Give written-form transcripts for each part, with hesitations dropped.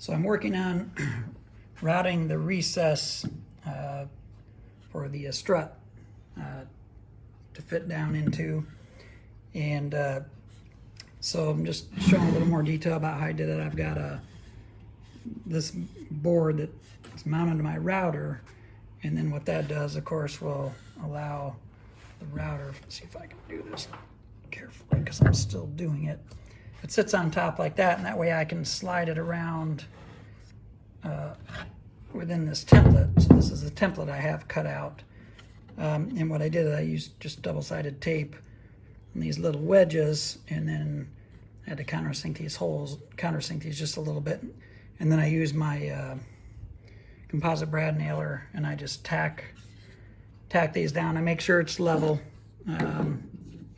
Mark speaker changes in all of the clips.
Speaker 1: So I'm working on routing the recess for the strut to fit down into, and so I'm just showing a little more detail about how I did it. I've got this board that's mounted to my router, and then what that does, of course, will allow the router, let's see if I can do this carefully because I'm still doing it. It sits on top like that, and that way I can slide it around within this template. So this is a template I have cut out. And what I did, I used just double-sided tape and these little wedges, and then I had to countersink these holes, countersink these just a little bit. And then I used my composite brad nailer, and I just tack these down. I make sure it's level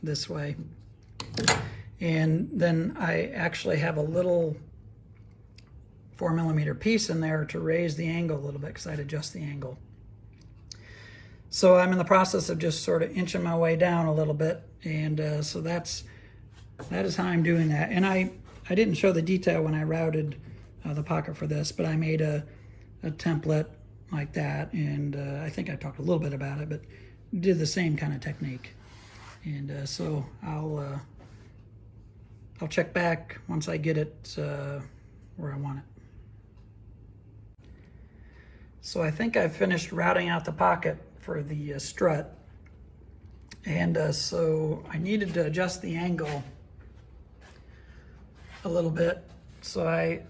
Speaker 1: this way. And then I actually have a little 4mm piece in there to raise the angle a little bit because I'd adjust the angle. So I'm in the process of just sort of inching my way down a little bit, and so that is how I'm doing that. And I didn't show the detail when I routed the pocket for this, but I made a template like that, and I think I talked a little bit about it, but did the same kind of technique. And so I'll check back once I get it where I want it. So I think I've finished routing out the pocket for the strut, and so I needed to adjust the angle a little bit. So I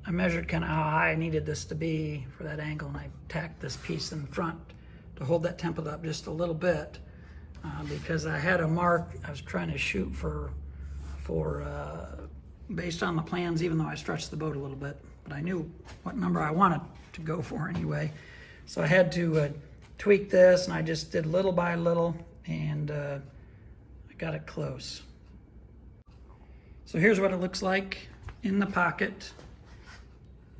Speaker 1: measured kind of how high I needed this to be for that angle, and I tacked this piece in front to hold that template up just a little bit because I had a mark I was trying to shoot for based on the plans, even though I stretched the boat a little bit, but I knew what number I wanted to go for anyway. So I had to tweak this, and I just did little by little, and I got it close. So here's what it looks like in the pocket,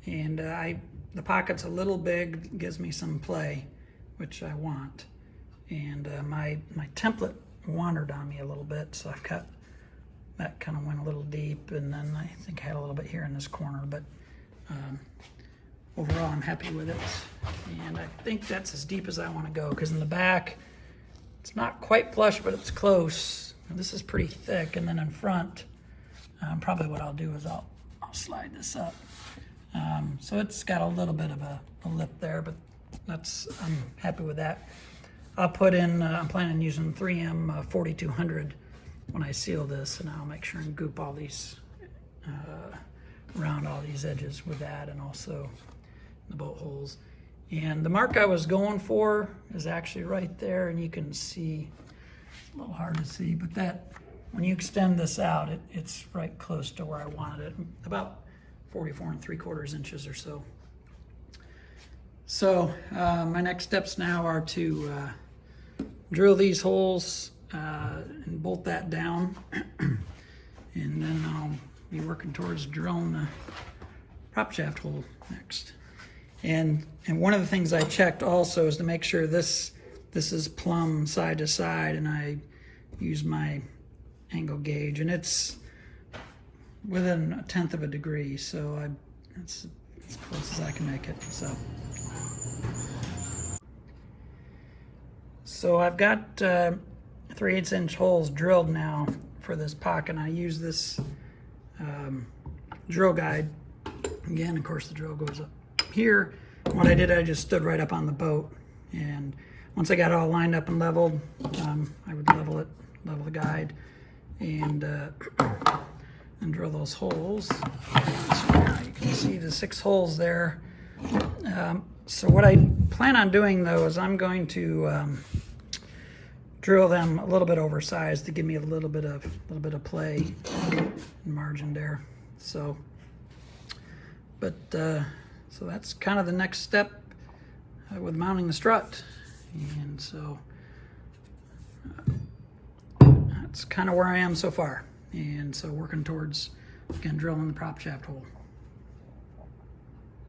Speaker 1: and the pocket's a little big, gives me some play, which I want, and my template wandered on me a little bit, so I've got that kind of went a little deep, and then I think I had a little bit here in this corner, but overall I'm happy with it. And I think that's as deep as I want to go, because in the back it's not quite flush, but it's close. And this is pretty thick, and then in front probably what I'll do is I'll slide this up. So it's got a little bit of a lip there, but I'm happy with that. I'll put in, I'm planning on using 3M 4200 when I seal this, and I'll make sure and goop all these around all these edges with that, and also the bolt holes. And the mark I was going for is actually right there, and you can see, it's a little hard to see, but that when you extend this out, it's right close to where I wanted it, about 44 3/4 inches or so. So my next steps now are to drill these holes and bolt that down, and then I'll be working towards drilling the prop shaft hole next. And one of the things I checked also is to make sure this is plumb side to side, and I use my angle gauge, and it's within 1/10 of a degree, so it's as close as I can make it. So I've got 3/8 inch holes drilled now for this pocket, and I use this drill guide. Again, of course, the drill goes up here. What I did, I just stood right up on the boat, and once I got it all lined up and leveled, I would level the guide, and drill those holes. So now you can see the 6 holes there. So what I plan on doing, though, is I'm going to drill them a little bit oversized to give me a little bit of play and margin there. So, so that's kind of the next step with mounting the strut, and so that's kind of where I am so far. And so working towards, again, drilling the prop shaft hole.